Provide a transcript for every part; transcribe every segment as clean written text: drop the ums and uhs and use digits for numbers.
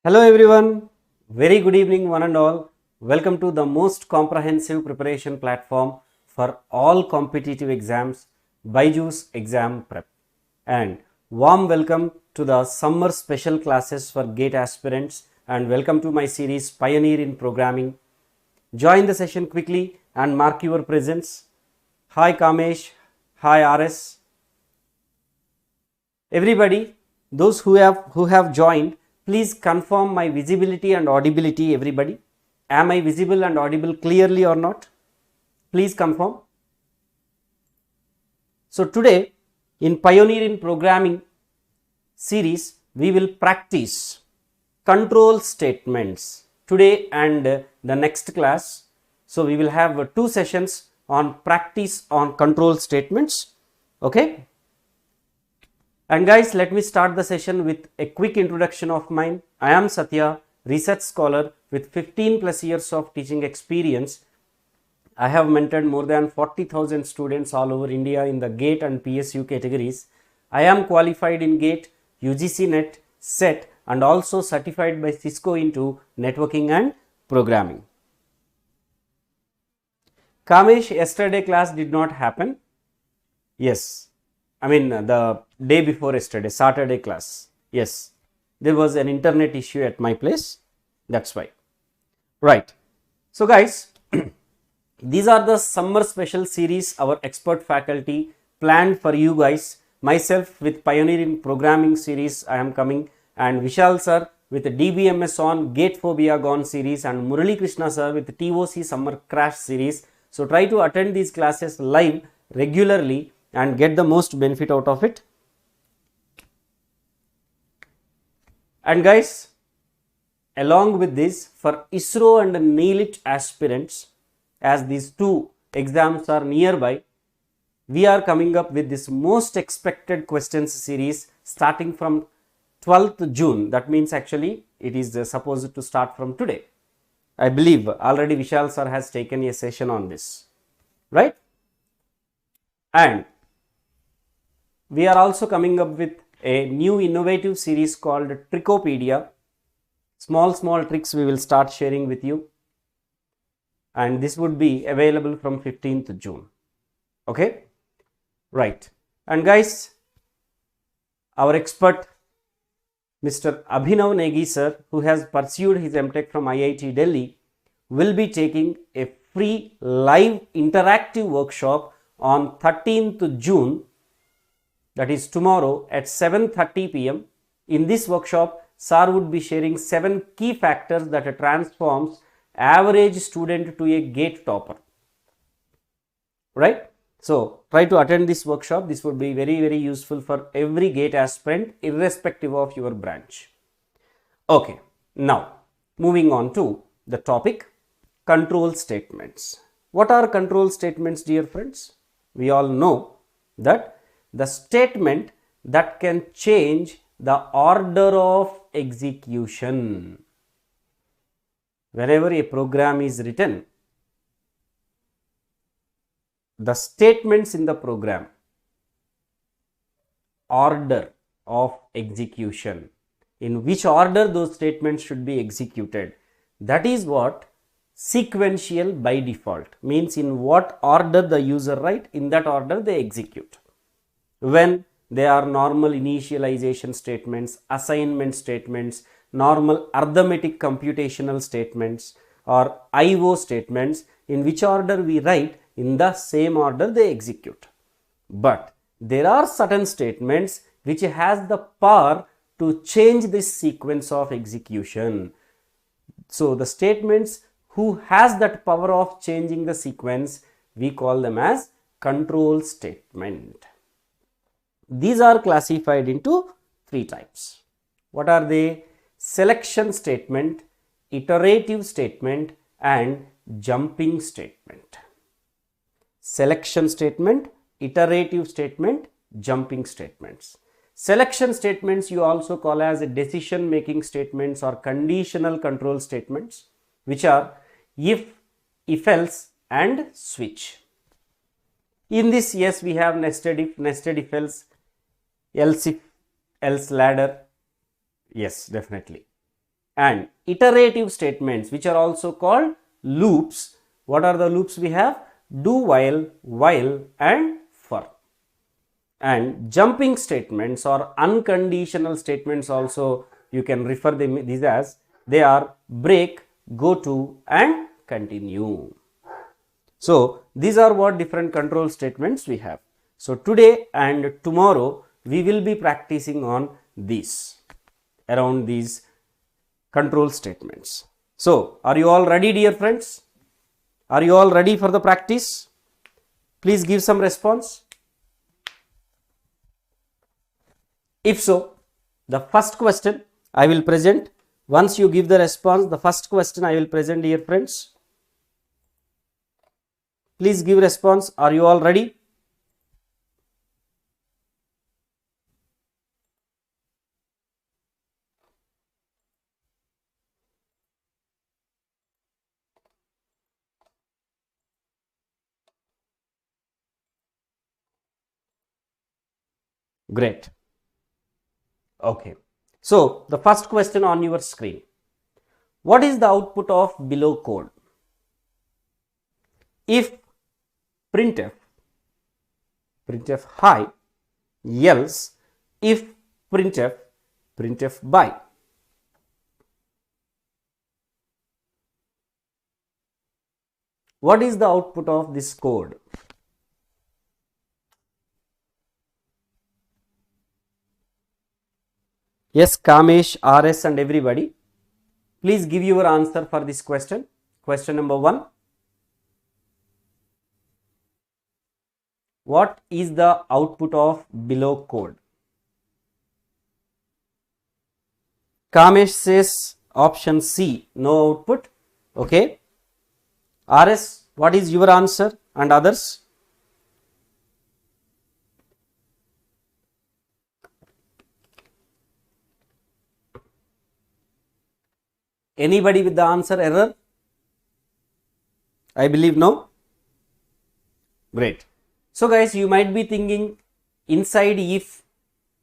Hello everyone, very good evening one and all. Welcome to the most comprehensive preparation platform for all competitive exams, BYJU'S Exam Prep. And warm welcome to the summer special classes for GATE aspirants and welcome to my series Pioneer in Programming. Join the session quickly and mark your presence. Hi Kamesh, hi RS. Everybody, those who have joined, please confirm my visibility and audibility, everybody. Am I visible and audible clearly or not? Please confirm. So today in Pioneer in Programming series, we will practice control statements today and the next class. So we will have two sessions on practice on control statements. Okay. And guys, let me start the session with a quick introduction of mine. I am Satya, research scholar with 15 plus years of teaching experience. I have mentored more than 40,000 students all over India in the GATE and PSU categories. I am qualified in GATE, UGC NET, SET and also certified by Cisco into networking and programming. Kamesh, yesterday class did not happen. Yes. I mean the day before yesterday, Saturday class. Yes, there was an internet issue at my place. That's why. Right. So guys, these are the summer special series our expert faculty planned for you guys. Myself with Pioneer in Programming series I am coming, and Vishal sir with the DBMS on Gate Phobia Gone series, and Murali Krishna sir with the TOC Summer Crash series. So try to attend these classes live regularly and get the most benefit out of it. And guys, along with this, for ISRO and NIELIT aspirants, as these two exams are nearby, we are coming up with this most expected questions series starting from 12th June. That means actually it is supposed to start from today. I believe already Vishal sir has taken a session on this, right? And we are also coming up with a new innovative series called Trickopedia. Small tricks we will start sharing with you, and this would be available from 15th June. Okay, right. And guys, our expert Mr. Abhinav Negi sir, who has pursued his MTech from IIT Delhi, will be taking a free live interactive workshop on 13th June. That is tomorrow at 7:30 p.m. In this workshop, sir would be sharing 7 key factors that transforms average student to a GATE topper. Right? So, try to attend this workshop. This would be very useful for every GATE aspirant irrespective of your branch. Okay. Now, moving on to the topic, control statements. What are control statements, dear friends? We all know that the statement that can change the order of execution. Whenever a program is written, the statements in the program, order of execution, in which order those statements should be executed, that is what sequential by default means. In what order the user write, in that order they execute. When they are normal initialization statements, assignment statements, normal arithmetic computational statements or IO statements, in which order we write, in the same order they execute. But there are certain statements which has the power to change this sequence of execution. So the statements who has that power of changing the sequence, we call them as control statement. These are classified into 3 types. What are they? Selection statement, iterative statement and jumping statement. Selection statement, iterative statement, jumping statements. Selection statements you also call as decision making statements or conditional control statements, which are if else and switch. In this, yes, we have nested if else if else ladder. Yes, definitely. and iterative statements, which are also called loops. What are the loops we have? Do while and for. And jumping statements or unconditional statements also you can refer these as, they are break, go to and continue. So these are what different control statements we have. So today and tomorrow we will be practicing on this, around these control statements. So are you all ready, dear friends? Are you all ready for the practice? Please give some response. If so, the first question I will present. Once you give the response, the first question I will present, dear friends. Please give response. Are you all ready? Great. Okay. So the first question on your screen. What is the output of below code? If printf high, else if printf by. What is the output of this code? Yes, Kamesh, RS and everybody, please give your answer for this question. Question number 1. What is the output of below code? Kamesh says option C, no output. Okay. RS, what is your answer, and others? Anybody with the answer error? I believe no. Great. So guys, you might be thinking inside if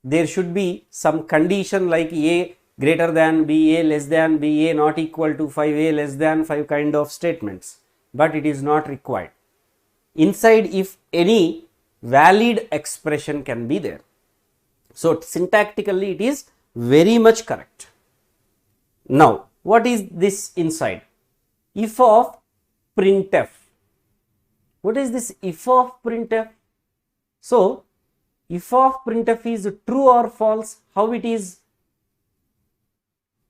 there should be some condition like A greater than B, A less than B, A not equal to 5, A less than 5 kind of statements, but it is not required. Inside if any valid expression can be there. So syntactically it is very much correct. Now what is this inside? If of printf. What is this if of printf? So if of printf is true or false, how it is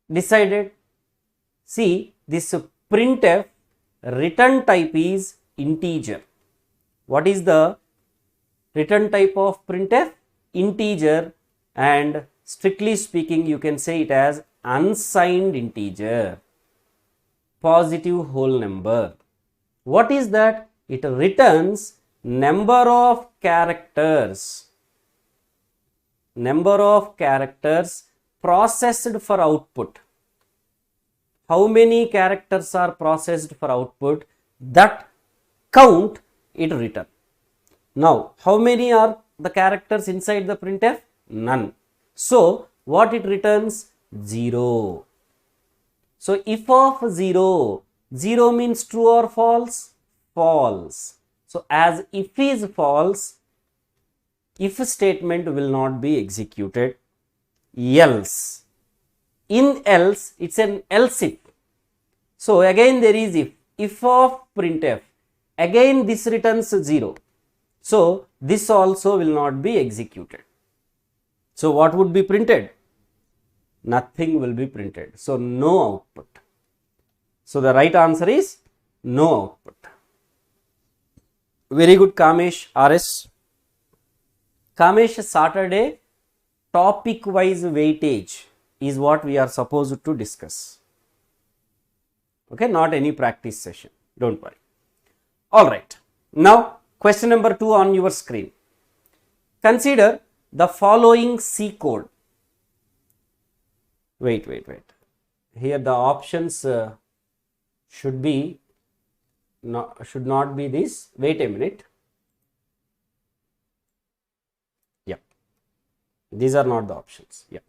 decided? See, this printf return type is integer. What is the return type of printf? Integer, and strictly speaking you can say it as unsigned integer, positive whole number. What is that? It returns number of characters processed for output. How many characters are processed for output? That count it return. Now how many are the characters inside the printf? None. So what it returns? 0. So if of 0, 0 means true or false? False. So as if is false, if statement will not be executed. Else. In else, it's an else if. So again there is if of printf. Again this returns 0. So this also will not be executed. So what would be printed? Nothing will be printed. So no output. So the right answer is no output. Very good, Kamesh, RS. Kamesh, Saturday topic wise weightage is what we are supposed to discuss. Okay, not any practice session. Don't worry. All right. Now question number 2 on your screen. Consider the following C code. Wait. Here the options should not be this. Wait a minute. Yeah. These are not the options. Yeah.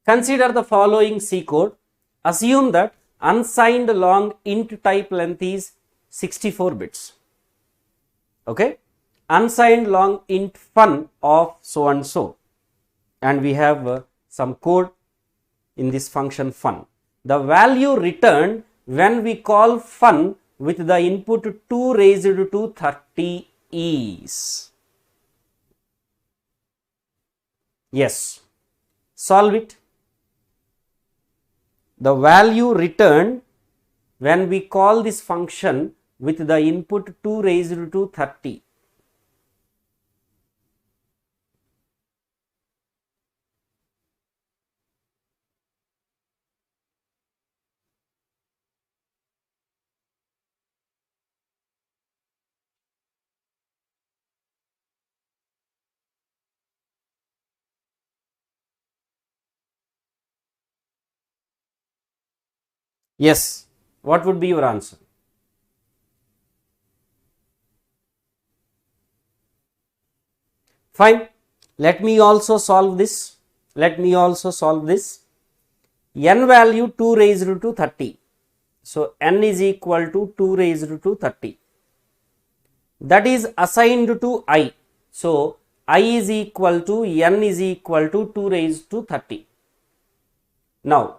Consider the following C code. Assume that unsigned long int type length is 64 bits. Okay, unsigned long int fun of so and so, and we have some code in this function fun. The value returned when we call fun with the input 2 raised to 30 is, yes, solve it. The value returned when we call this function with the input 2 raised to 30. Yes, what would be your answer? Fine, let me also solve this. N value 2 raised to 30. So, n is equal to 2 raised to 30. That is assigned to I. So, I is equal to n is equal to 2 raised to 30. Now,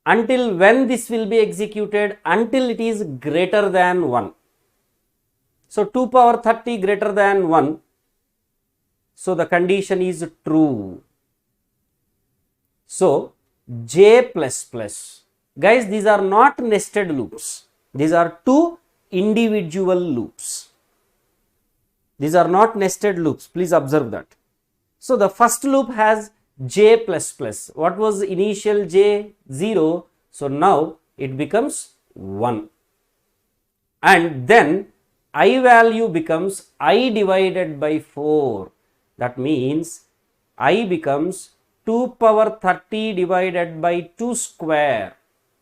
until when this will be executed? Until it is greater than 1. So, 2 power 30 greater than 1. So, the condition is true. So, J++. Guys, these are not nested loops. These are two individual loops. These are not nested loops. Please observe that. So, the first loop has J++. What was initial J? 0. So, now it becomes 1. And then I value becomes I divided by 4. That means I becomes 2 power 30 divided by 2 square.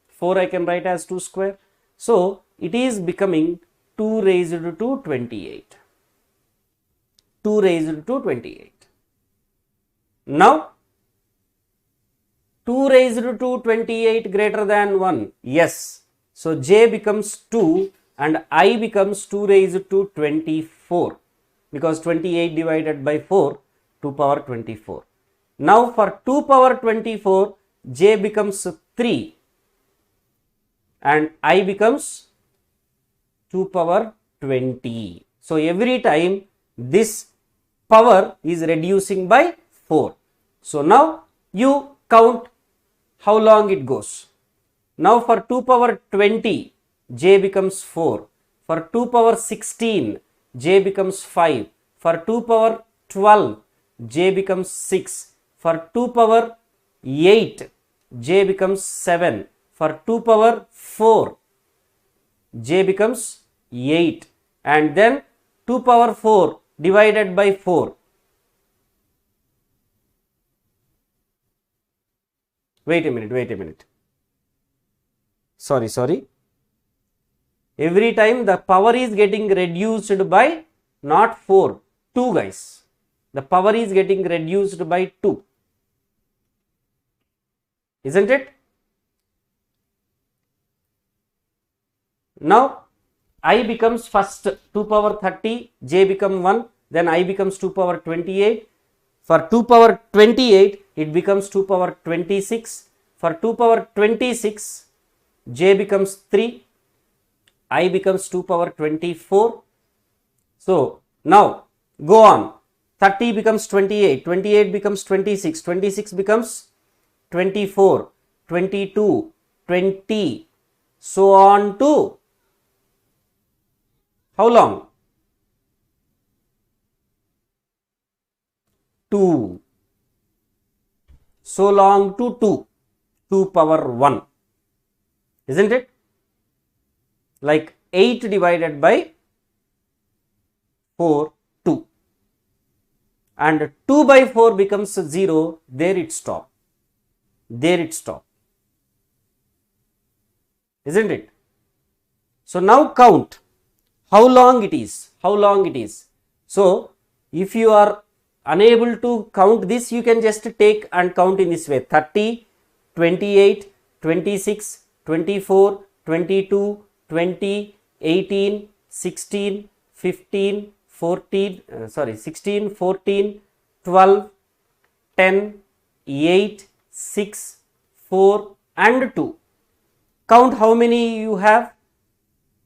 4 I can write as 2 square. So, it is becoming 2 raised to 28. 2 raised to 28. Now, 2 raised to 28 greater than 1. Yes. So, J becomes 2 and I becomes 2 raised to 24. Because 28 divided by 4, 2 power 24. Now, for 2 power 24, J becomes 3 and I becomes 2 power 20. So, every time this power is reducing by 4. So, now you count how long it goes. Now, for 2 power 20, J becomes 4. For 2 power 16, J becomes 5. For 2 power 12, J becomes 6. For 2 power 8, J becomes 7. For 2 power 4, J becomes 8. And then 2 power 4 divided by 4. Wait a minute. Sorry. Every time the power is getting reduced by not 4, 2 guys. The power is getting reduced by 2. Isn't it? Now, I becomes first 2 power 30, J become 1, then I becomes 2 power 28. For 2 power 28, it becomes 2 power 26. For 2 power 26, J becomes 3, I becomes 2 power 24. So, now go on. 30 becomes 28, 28 becomes 26, 26 becomes 24, 22, 20, so on to how long? 2. So long to 2, 2 power 1. Isn't it? Like 8 divided by 4, 2. And 2 by 4 becomes 0, there it stops. Isn't it? So, now count how long it is. So, if you are unable to count this, you can just take and count in this way: 30, 28, 26, 24, 22, 20, 18, 16, 15, 14, 16, 14, 12, 10, 8, 6, 4 and 2. Count how many you have.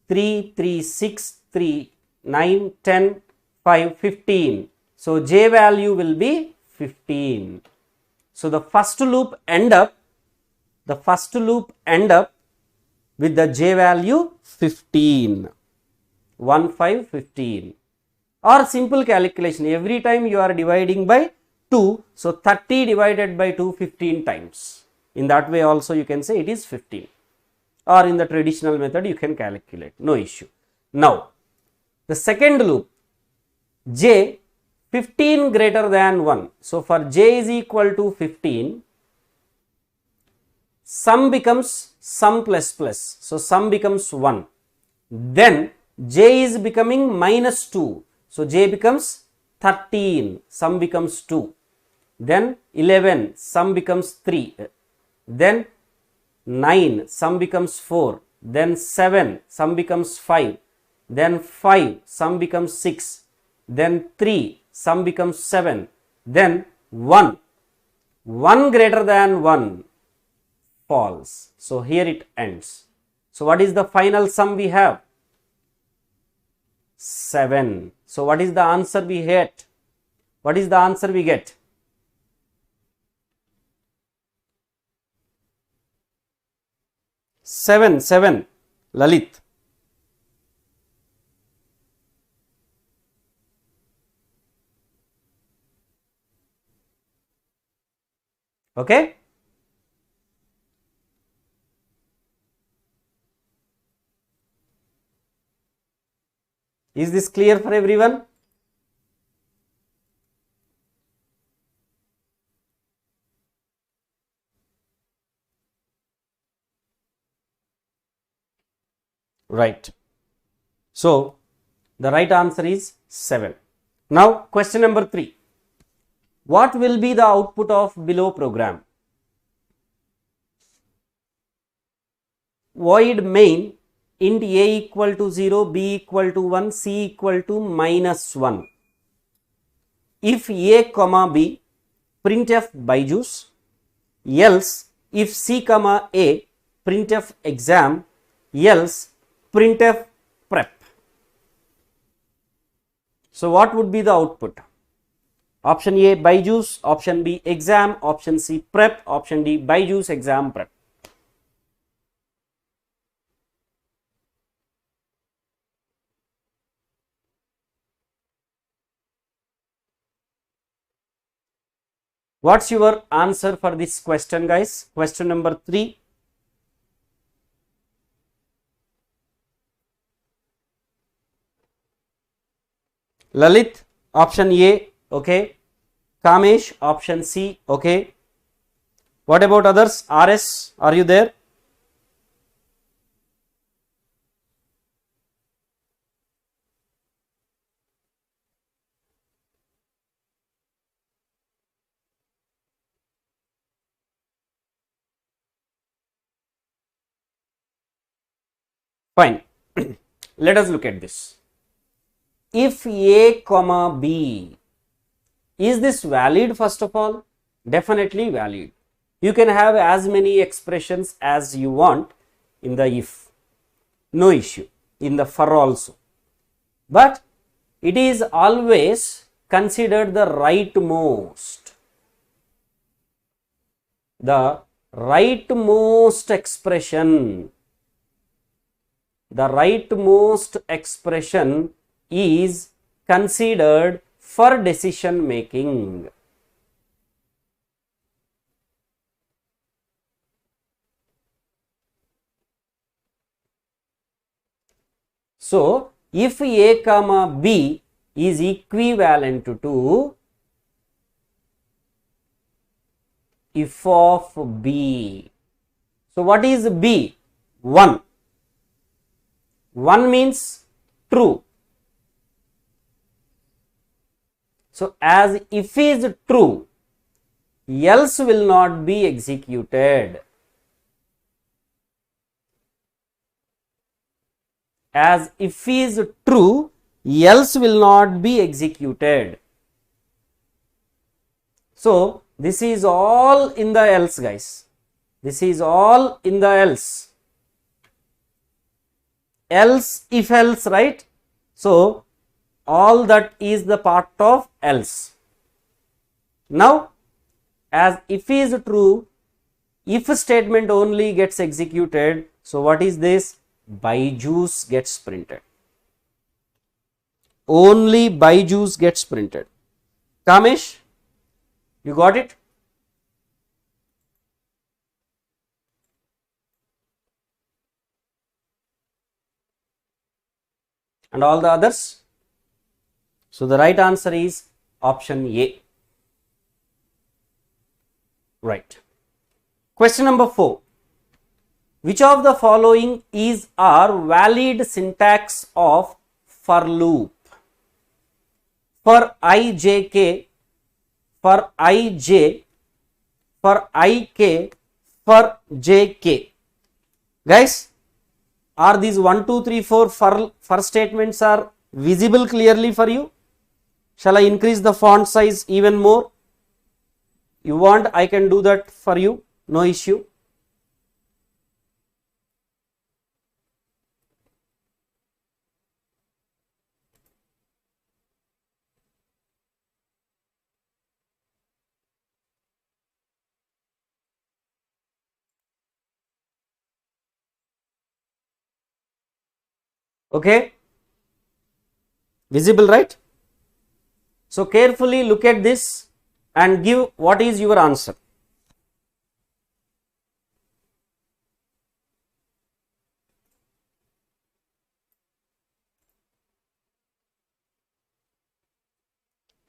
3, 3, 6, 3, 9, 10, 5, 15. So J value will be 15. So the first loop end up with the J value 15. 1, 5, 15. Or simple calculation, every time you are dividing by 2, so 30 divided by 2 15 times. In that way also you can say it is 15. Or in the traditional method you can calculate, no issue. Now, the second loop, J 15 greater than 1. So, for J is equal to 15, sum becomes sum plus plus. So, sum becomes 1. Then, J is becoming minus 2. So, J becomes 13, sum becomes 2. Then, 11, sum becomes 3. Then, 9, sum becomes 4. Then, 7, sum becomes 5. Then, 5, sum becomes 6. Then, 3, sum becomes 7. Then, 1. 1 greater than 1 false. So, here it ends. So, what is the final sum we have? 7. So, what is the answer we get? What is the answer we get? 7, 7, Lalit. Okay. Is this clear for everyone? Right. So, the right answer is 7. Now, question number 3. What will be the output of below program? Void main int a equal to 0, b equal to 1, c equal to minus 1. If a comma b, printf BYJU'S, else if c comma a, printf exam, else printf prep. So, what would be the output? Option A BYJU'S, option B exam, option C prep, option D BYJU'S exam prep. What's your answer for this question, guys? Question number 3. Lalit, option A, okay. Kamesh, option C, okay. What about others? RS, are you there? Fine. Let us look at this. If a comma b, is this valid? First of all, definitely valid. You can have as many expressions as you want in the if, no issue, in the for also, but it is always considered the rightmost. The rightmost expression, is considered for decision making. So, if a comma b is equivalent to if of b. So, what is b? 1. 1 means true. So, as if is true, else will not be executed. as if is true, else will not be executed. So this is all in the else, guys. This is all in the else. Else, if else, right? So all that is the part of else. Now, as if is true, if statement only gets executed. So what is this? BYJU'S gets printed. Only BYJU'S gets printed. Kamesh, you got it? And all the others? So the right answer is option A. Right. Question number 4. Which of the following is or valid syntax of for loop? For I, j, k, for I, j, for I, k, for j, k. Guys, are these 1, 2, 3, 4 for statements are visible clearly for you? Shall I increase the font size even more? You want, I can do that for you, no issue. Okay, visible, right? So carefully look at this and give what is your answer.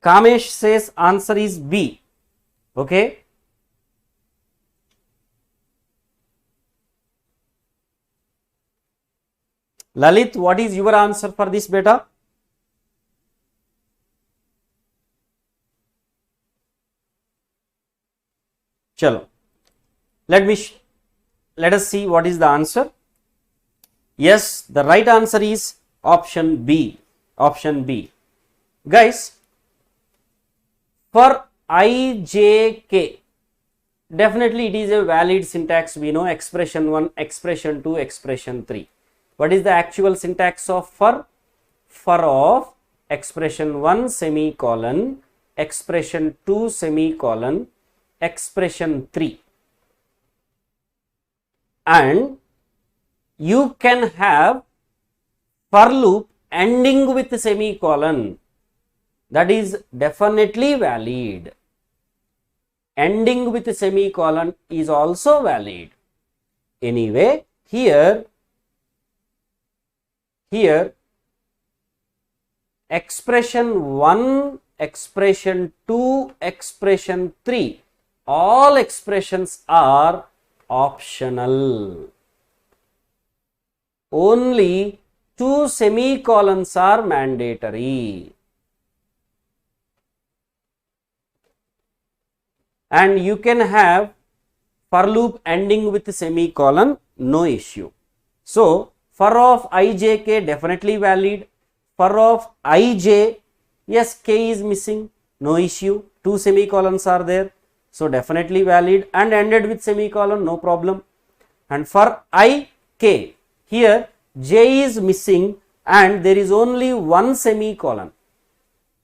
Kamesh says answer is B. Okay. Lalit, what is your answer for this, beta? Chalo. Let us see what is the answer. Yes, the right answer is option B. Option B. Guys, for I, j, k, definitely it is a valid syntax. We know expression 1, expression 2, expression 3. What is the actual syntax of for? For of expression 1 semicolon, expression 2 semicolon, expression 3. And you can have for loop ending with semicolon. That is definitely valid. Ending with semicolon is also valid. Anyway, here expression 1, expression 2, expression 3, all expressions are optional. Only 2 semicolons are mandatory. And you can have for loop ending with semicolon, no issue. So, for of ijk definitely valid. For of ij, yes, k is missing, no issue. 2 semicolons are there. So, definitely valid and ended with semicolon, no problem. And for ik, here j is missing and there is only 1 semicolon.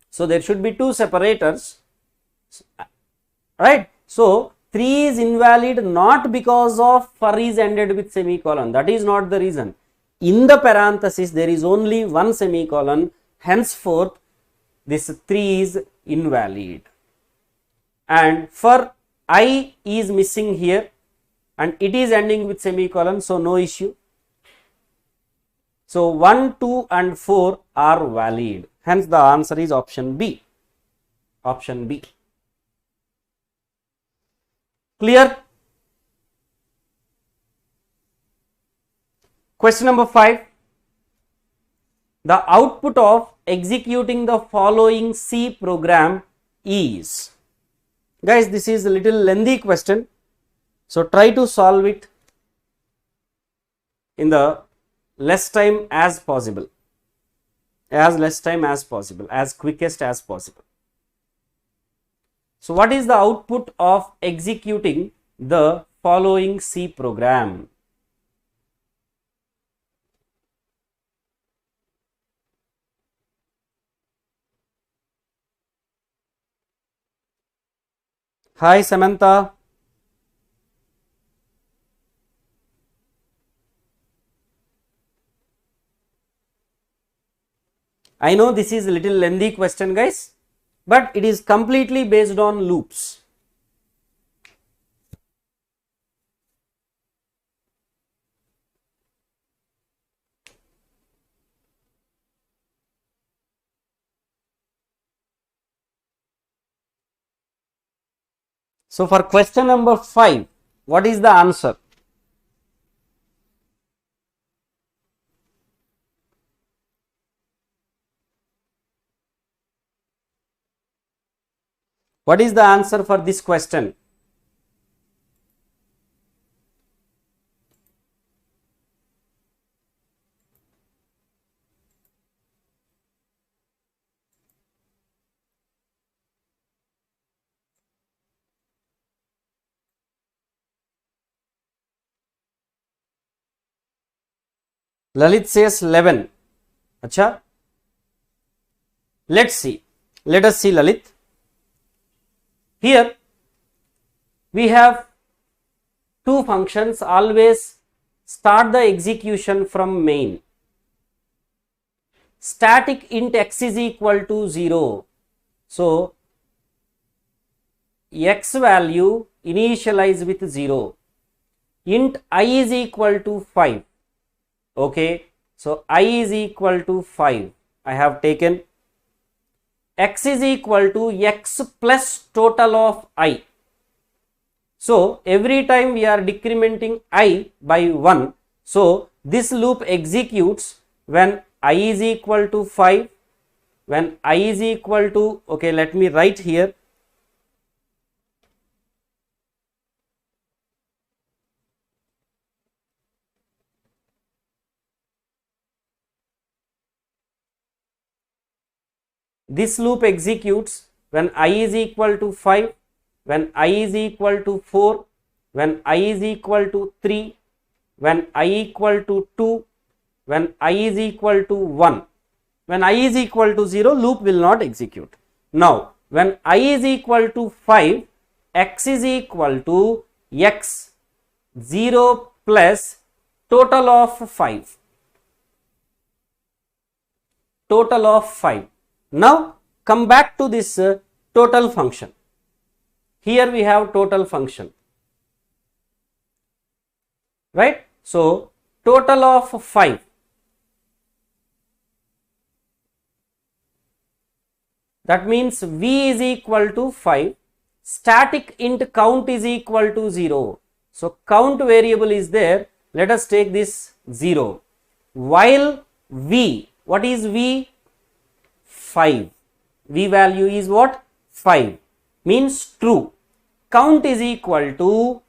So, there should be 2 separators. Right. So, 3 is invalid not because of for is ended with semicolon. That is not the reason. In the parenthesis, there is only 1 semicolon. Henceforth, this 3 is invalid. And for I is missing here and it is ending with semicolon. So, no issue. So, 1, 2 and 4 are valid. Hence, the answer is option B. Option B. Clear? Question number 5. The output of executing the following C program is. Guys, this is a little lengthy question. So, try to solve it in the less time as possible, as less time as possible, as quickest as possible. So what is the output of executing the following C program? Hi Samantha. I know this is a little lengthy question guys, but it is completely based on loops. So for question number 5, what is the answer? What is the answer for this question? Lalit says 11. Acha. Let's see. Let us see Lalit. Here we have two functions. Always start the execution from main. Static int x is equal to 0. So x value initialize with 0. Int I is equal to 5. Okay, so I is equal to 5. I have taken x is equal to x plus total of I. So every time we are decrementing I by 1. So this loop executes when I is equal to 5, when I is equal to, okay, let me write here. This loop executes when I is equal to 5, when I is equal to 4, when I is equal to 3, when I equal to 2, when I is equal to 1. When I is equal to 0, loop will not execute. Now, when I is equal to 5, x is equal to x 0 plus total of 5. Total of 5. Now come back to this total function. Here we have total function, right? So total of 5. That means v is equal to 5. Static int count is equal to 0. So count variable is there. Let us take this 0. While v, what is v? 5. V value is what? 5. Means true. Count is equal to,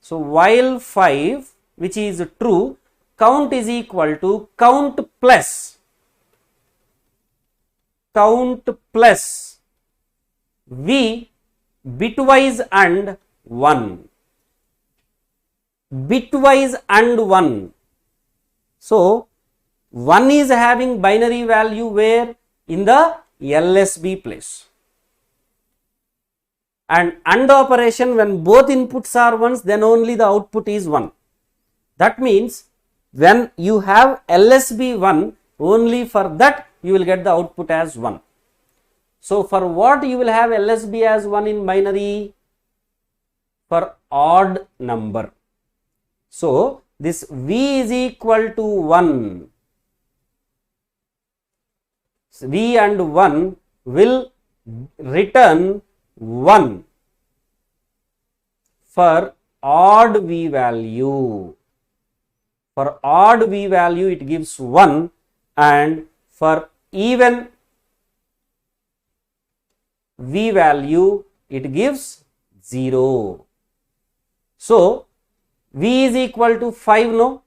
so while 5, which is true, count is equal to count plus v bitwise and 1. Bitwise and 1. So 1 is having binary value where? In the LSB place. And AND operation, when both inputs are ones, then only the output is 1. That means when you have LSB 1, only for that you will get the output as 1. So for what you will have LSB as 1 in binary? For odd number. So this v is equal to 1. V and 1 will return 1 for odd v value. For odd v value it gives 1, and for even v value it gives 0. So v is equal to 5, no?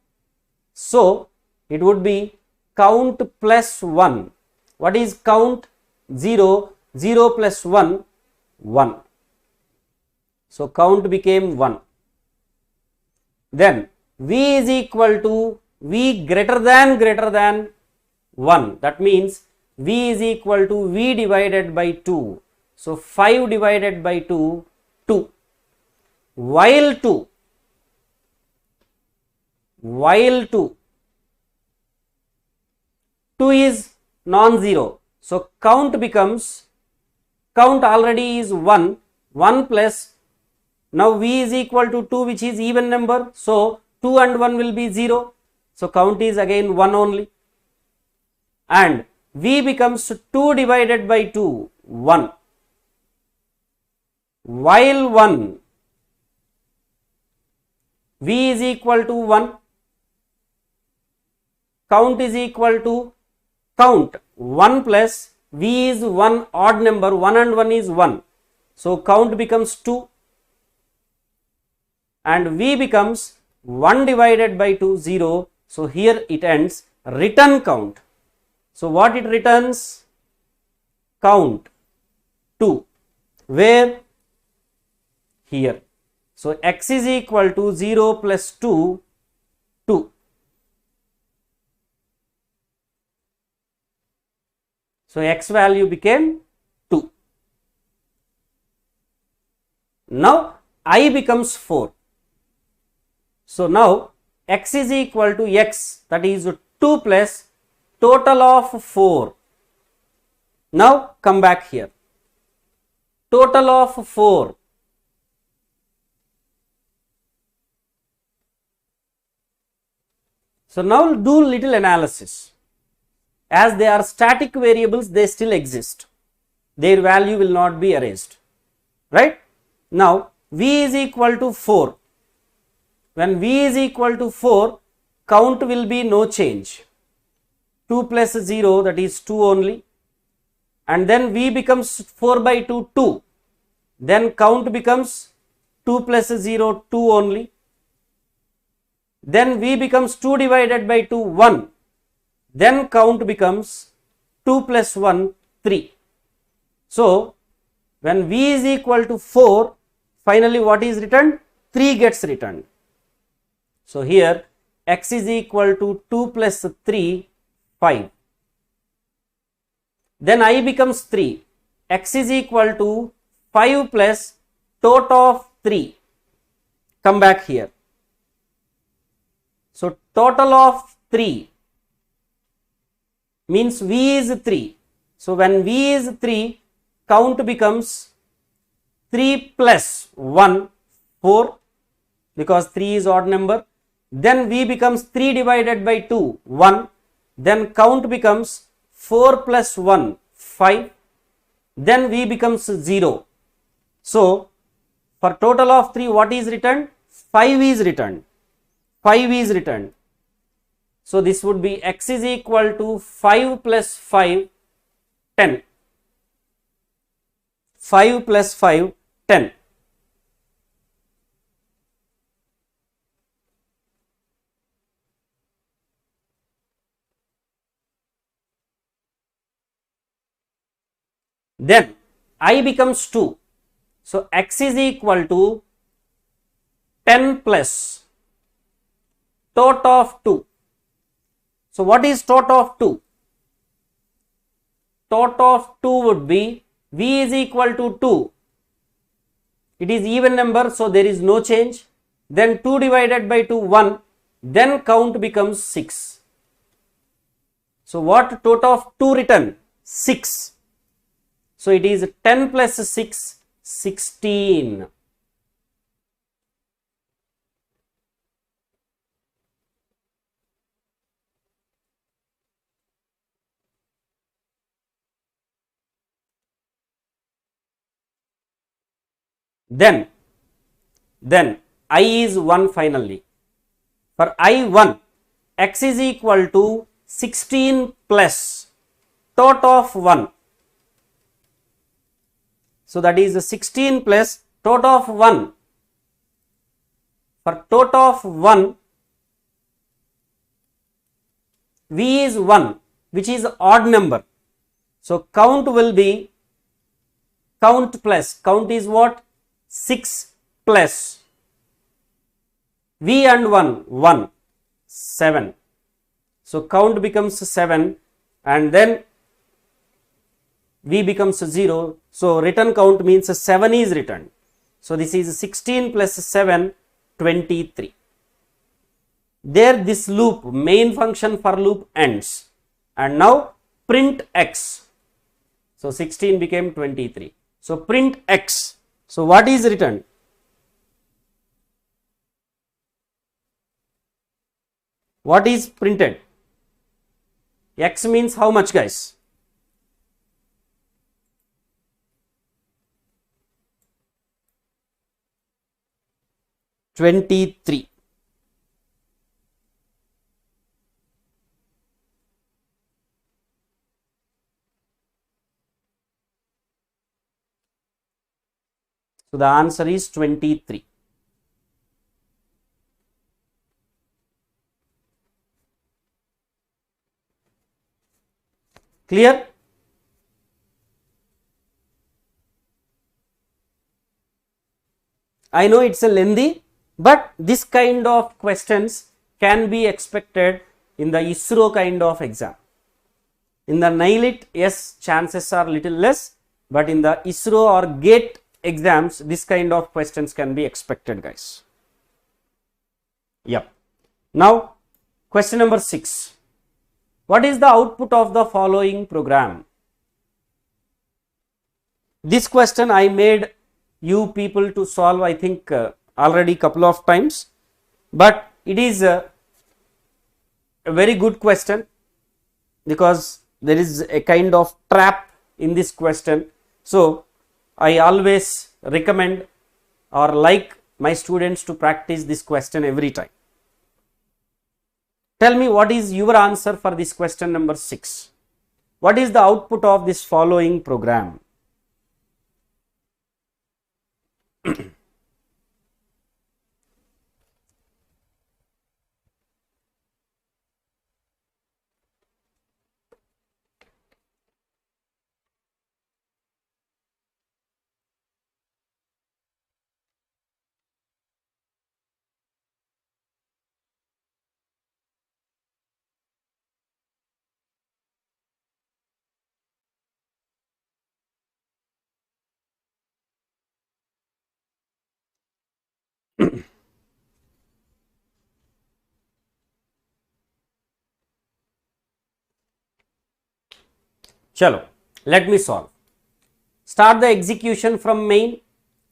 So it would be count plus 1. What is count? 0, 0 plus 1, 1. So count became 1. Then V is equal to V greater than 1. That means V is equal to V divided by 2. So 5 divided by 2, 2. While 2 is non-zero. So count already is 1, 1 plus, now V is equal to 2, which is even number. So 2 and 1 will be 0. So count is again 1 only. And V becomes 2 divided by 2, 1. While 1, V is equal to 1. Count is equal to count 1 plus V is 1 odd number, 1 and 1 is 1. So count becomes 2 and V becomes 1 divided by 2, 0. So here it ends. Return count. So what it returns? Count 2. Where? Here. So x is equal to 0 plus 2, 2. So x value became 2. Now I becomes 4. So now x is equal to x, that is 2 plus total of 4. Now come back here. Total of 4. So now do little analysis. As they are static variables, they still exist. Their value will not be erased. Right? Now V is equal to 4. When V is equal to 4, count will be no change. 2 plus 0, that is 2 only. And then V becomes 4 by 2, 2. Then count becomes 2 plus 0, 2 only. Then V becomes 2 divided by 2, 1. Then count becomes 2 plus 1, 3. So when V is equal to 4, finally what is returned? 3 gets returned. So here x is equal to 2 plus 3, 5. Then I becomes 3. X is equal to 5 plus tot of 3. Come back here. So total of 3 means V is 3. So when V is 3, count becomes 3 plus 1, 4, because 3 is odd number. Then V becomes 3 divided by 2, 1. Then count becomes 4 plus 1, 5. Then V becomes 0. So for total of 3, what is returned? 5 is returned. 5 is returned. So this would be x is equal to 5 plus 5, 10. 5 plus 5, 10. Then I becomes 2. So x is equal to 10 plus tot of 2. So what is tot of 2? Tot of 2 would be V is equal to 2. It is even number, so there is no change. Then 2 divided by 2, 1. Then count becomes 6. So what tot of 2 written? 6. So it is 10 plus 6, 16. Then I is 1 finally. For I 1, x is equal to 16 plus tot of 1. So that is 16 plus tot of 1. For tot of 1, V is 1, which is odd number. So count will be count plus, count is what? 6 plus V and 1, 7. So count becomes 7 and then V becomes 0. So return count means 7 is returned. So this is 16 plus 7, 23. There this loop, main function for loop ends. And now print x. So 16 became 23. So print x. So what is returned? What is printed? X means how much, guys? $23. So the answer is 23. Clear? I know it's a lengthy, but this kind of questions can be expected in the ISRO kind of exam. In the NIELIT, yes, chances are little less, but in the ISRO or GATE exams, this kind of questions can be expected, guys. Yep. Now, question number 6. What is the output of the following program? This question I made you people to solve, I think already couple of times, but it is a very good question because there is a kind of trap in this question. So I always recommend or like my students to practice this question every time. Tell me what is your answer for this question number 6. What is the output of this following program? Chalo, let me solve. Start the execution from main.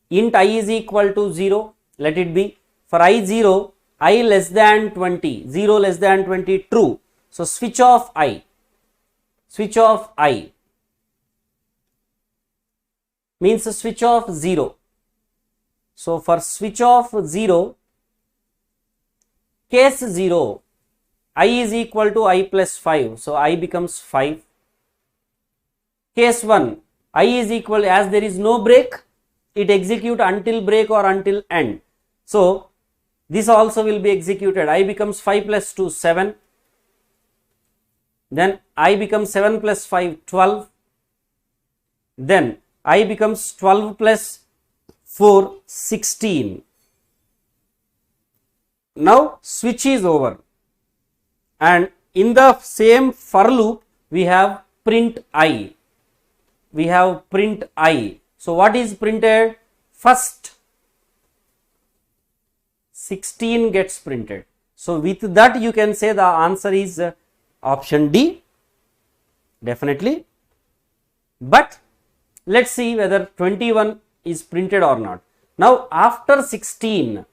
Int I is equal to 0. Let it be. For I 0, I less than 20. 0 less than 20, true. So switch off I. Switch off I means switch off 0. So for switch off 0, case 0, I is equal to I plus 5. So I becomes 5. Case 1, I is equal, as there is no break, it execute until break or until end. So this also will be executed. I becomes 5 plus 2, 7. Then I becomes 7 plus 5, 12. Then I becomes 12 plus 4, 16. Now switch is over. And in the same for loop, we have print I. We have print I. So what is printed? First 16 gets printed. So with that you can say the answer is option D, definitely. But let's see whether 21 is printed or not. Now after 16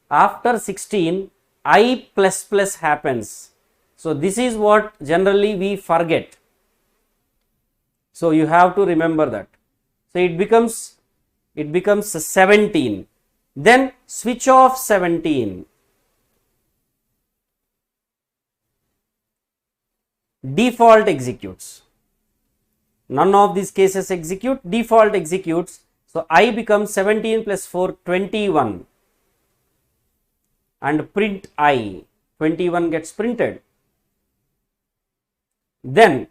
I plus plus happens. So this is what generally we forget. So you have to remember that. So it becomes 17. Then switch off 17. Default executes. None of these cases execute. Default executes. So I becomes 17 plus 4, 21. And print I. 21 gets printed. Then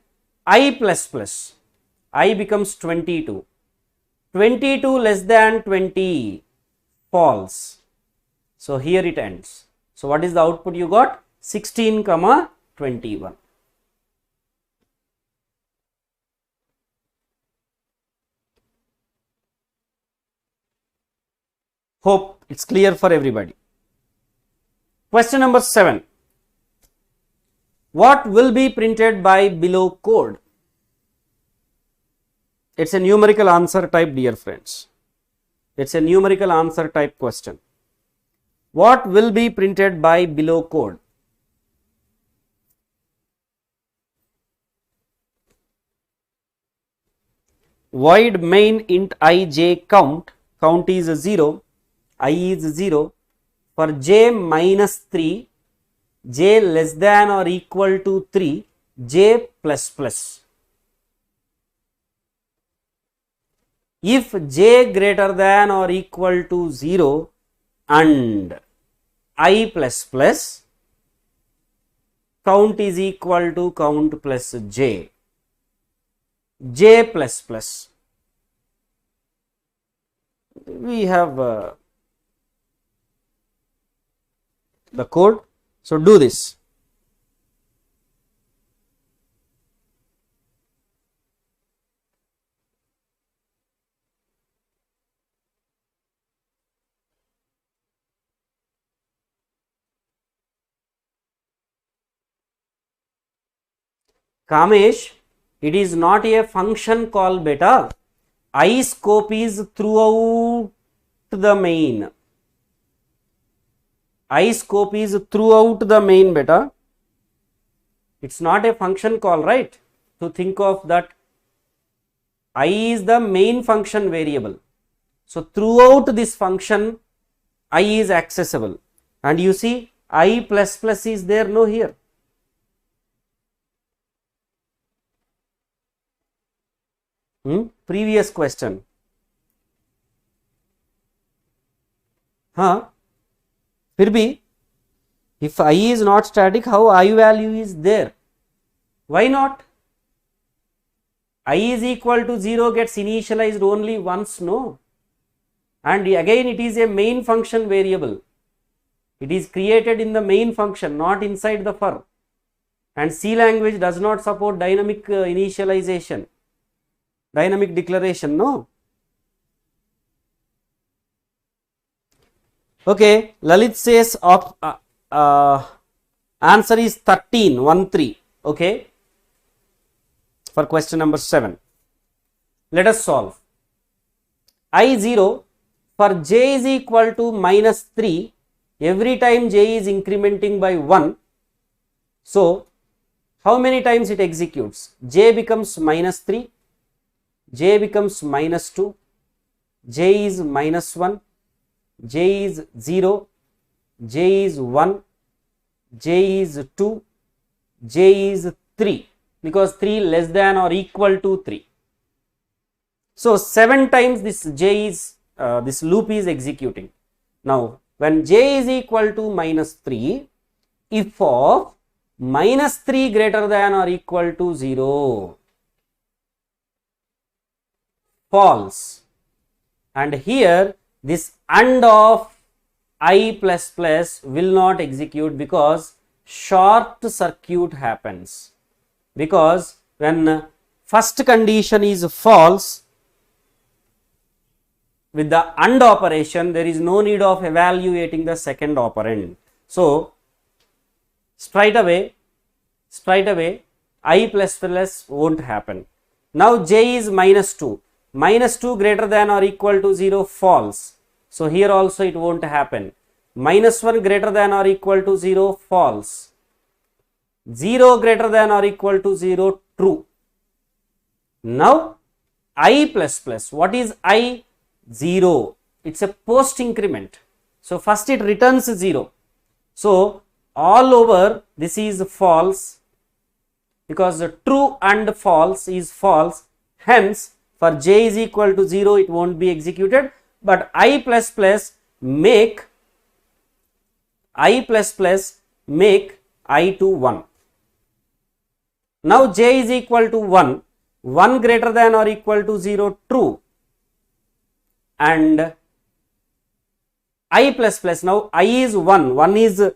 I plus plus, I becomes 22. 22 less than 20, false. So here it ends. So what is the output you got? 16 comma 21. Hope it's clear for everybody. Question number 7. What will be printed by below code? It's a numerical answer type, dear friends. It's a numerical answer type question. What will be printed by below code? Void main int I j count, count is 0, I is 0, for j minus 3, j less than or equal to 3, j plus plus. If j greater than or equal to 0 and I plus plus, count is equal to count plus j, j plus plus. We have the code. So do this. Kamesh, it is not a function call beta. I scope is throughout the main. I scope is throughout the main beta. It's not a function call, right? To think of that, I is the main function variable. So throughout this function, I is accessible. And you see, I plus plus is there, no here. Previous question. फिर भी, if I is not static, how I value is there? Why not? I is equal to 0 gets initialized only once, no? And again it is a main function variable. It is created in the main function, not inside the for. And C language does not support dynamic initialization, dynamic declaration, no? Okay, Lalit says answer is 13, okay, for question number 7. Let us solve. I0 for j is equal to minus 3, every time j is incrementing by 1. So, how many times it executes? J becomes minus 3, j becomes minus 2, j is minus 1, j is 0, j is 1, j is 2, j is 3, because 3 less than or equal to 3. So 7 times this j is, this loop is executing. Now when j is equal to minus 3, if of minus 3 greater than or equal to 0, false. And here this AND of I plus plus will not execute because short circuit happens. Because when first condition is false, with the AND operation, there is no need of evaluating the second operand. So, straight away, I plus plus won't happen. Now, j is minus 2. Minus 2 greater than or equal to 0, false. So, here also it won't happen. Minus 1 greater than or equal to 0, false. 0 greater than or equal to 0, true. Now, I plus plus, what is I? 0. It's a post increment. So, first it returns 0. So, all over this is false, because the true and false is false. Hence, for j is equal to 0, it won't be executed. But I plus plus make I to 1. Now j is equal to 1, 1 greater than or equal to 0, true, and I plus plus, now I is 1, 1 is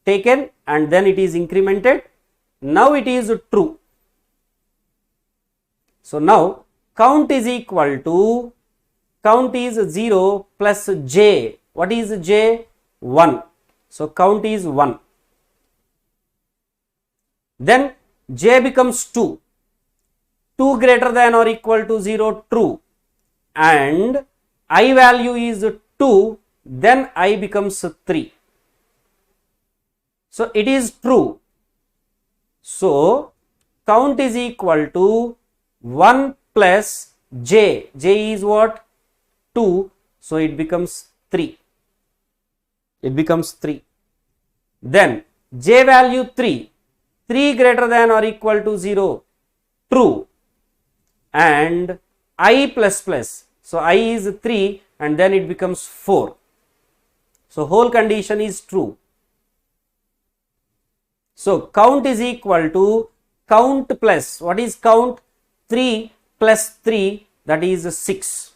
taken and then it is incremented, now it is true. So now count is equal to, count is 0 plus j, what is j? 1, so count is 1. Then j becomes 2, 2 greater than or equal to 0, true, and I value is 2, then I becomes 3. So it is true. So count is equal to 1 plus j, j is what? 2, so it becomes 3. It becomes 3. Then j value 3, 3 greater than or equal to 0, true, and I plus plus, so I is 3 and then it becomes 4. So whole condition is true. So count is equal to count plus, what is count? 3 plus 3, that is 6.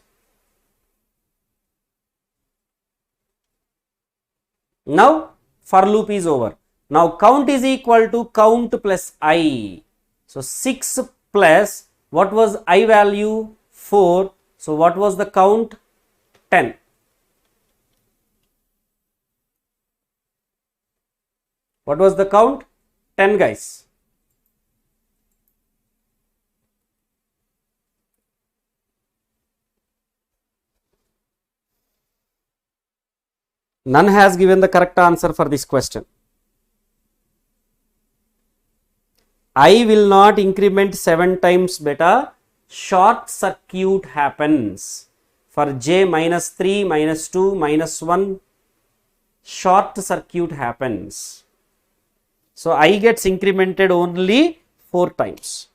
Now for loop is over. Now count is equal to count plus I. So 6 plus, what was I value? 4. So what was the count? 10. What was the count? 10, guys. None has given the correct answer for this question. I will not increment 7 times beta. Short circuit happens. For j minus 3, minus 2, minus 1, short circuit happens. So I gets incremented only 4 times.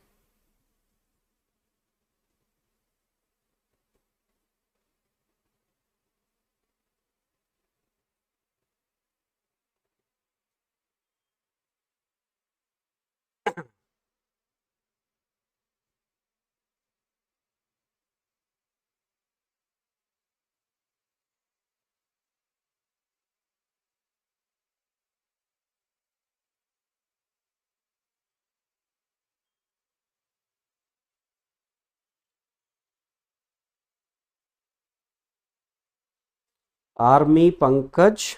Army Pankaj.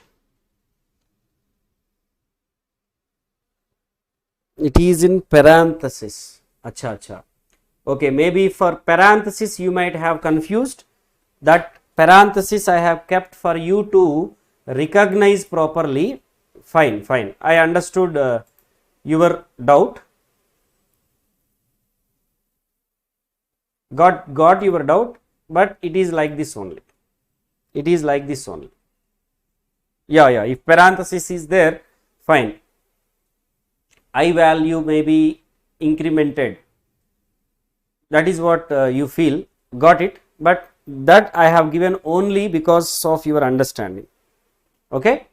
It is in parenthesis. Acha, acha. Okay, maybe for parenthesis you might have confused. That parenthesis I have kept for you to recognize properly. Fine, fine. I understood your doubt. Got your doubt, but it is like this only. It is like this only. Yeah, yeah. If parenthesis is there, fine. I value may be incremented. That is what you feel. Got it. But that I have given only because of your understanding. Okay.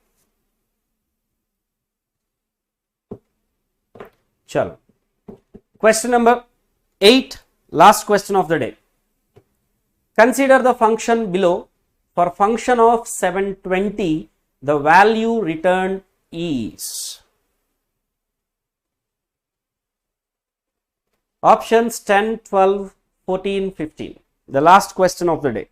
Chalo. Question number 8. Last question of the day. Consider the function below. For function of 720, the value returned is options 10, 12, 14, 15. The last question of the day.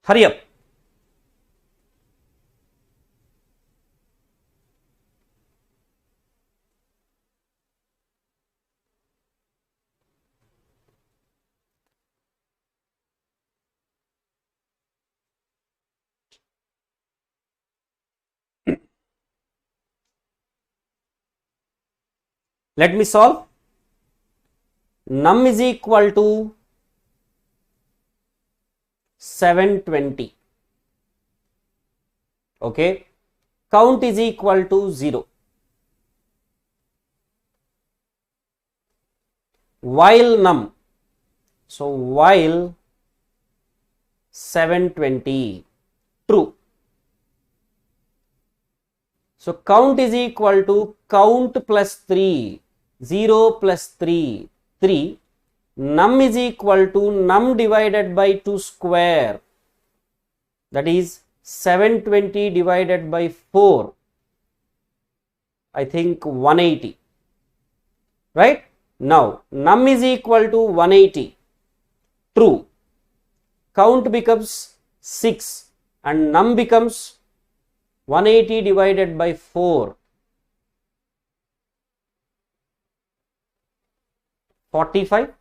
Hurry up. Let me solve. Num is equal to 720. Okay. Count is equal to 0. While num, so while 720, true. So count is equal to count plus 3, 0 plus 3, 3. Num is equal to num divided by 2 square, that is 720 divided by 4, I think 180, right? Now num is equal to 180, true. Count becomes 6 and num becomes 180 divided by 4, 45.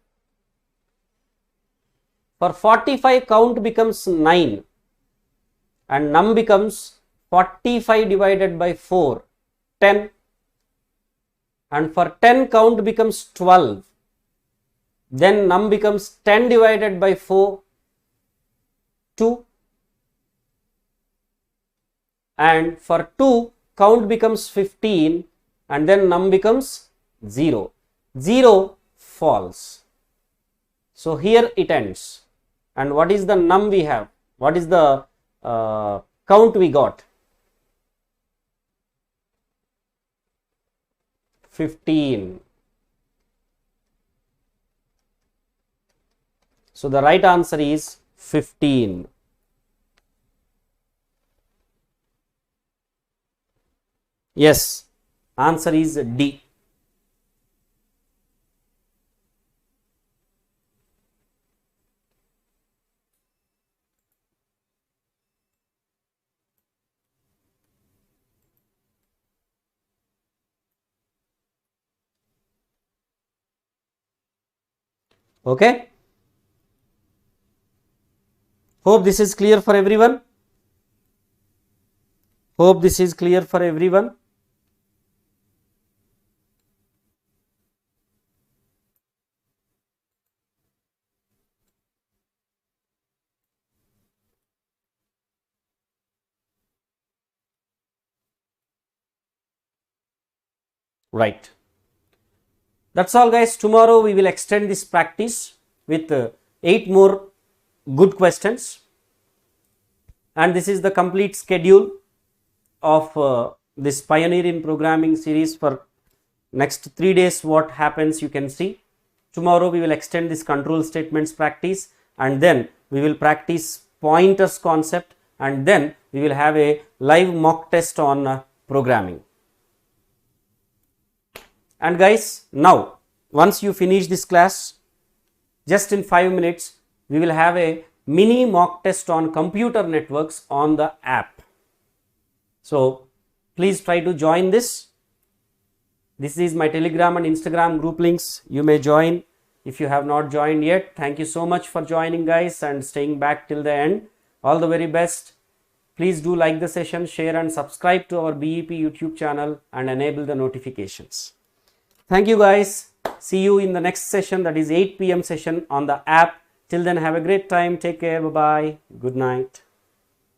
For 45 count becomes 9 and num becomes 45 divided by 4, 10. And for 10 count becomes 12. Then num becomes 10 divided by 4, 2. And for 2 count becomes 15 and then num becomes 0. 0 false. So here it ends. And what is the num we have? What is the count we got? 15. So the right answer is 15. Yes, answer is D. Okay. Hope this is clear for everyone. Hope this is clear for everyone. Right. That's all guys. Tomorrow we will extend this practice with 8 more good questions. And this is the complete schedule of this Pioneer in Programming series for next 3 days. What happens you can see. Tomorrow we will extend this control statements practice and then we will practice pointers concept and then we will have a live mock test on programming. And guys, now once you finish this class, just in 5 minutes we will have a mini mock test on computer networks on the app. So please try to join this. This is my Telegram and Instagram group links. You may join if you have not joined yet. Thank you so much for joining guys and staying back till the end. All the very best. Please do like the session, share and subscribe to our BEP YouTube channel and enable the notifications. Thank you guys. See you in the next session, that is 8 PM session on the app. Till then, have a great time. Take care. Bye-bye. Good night.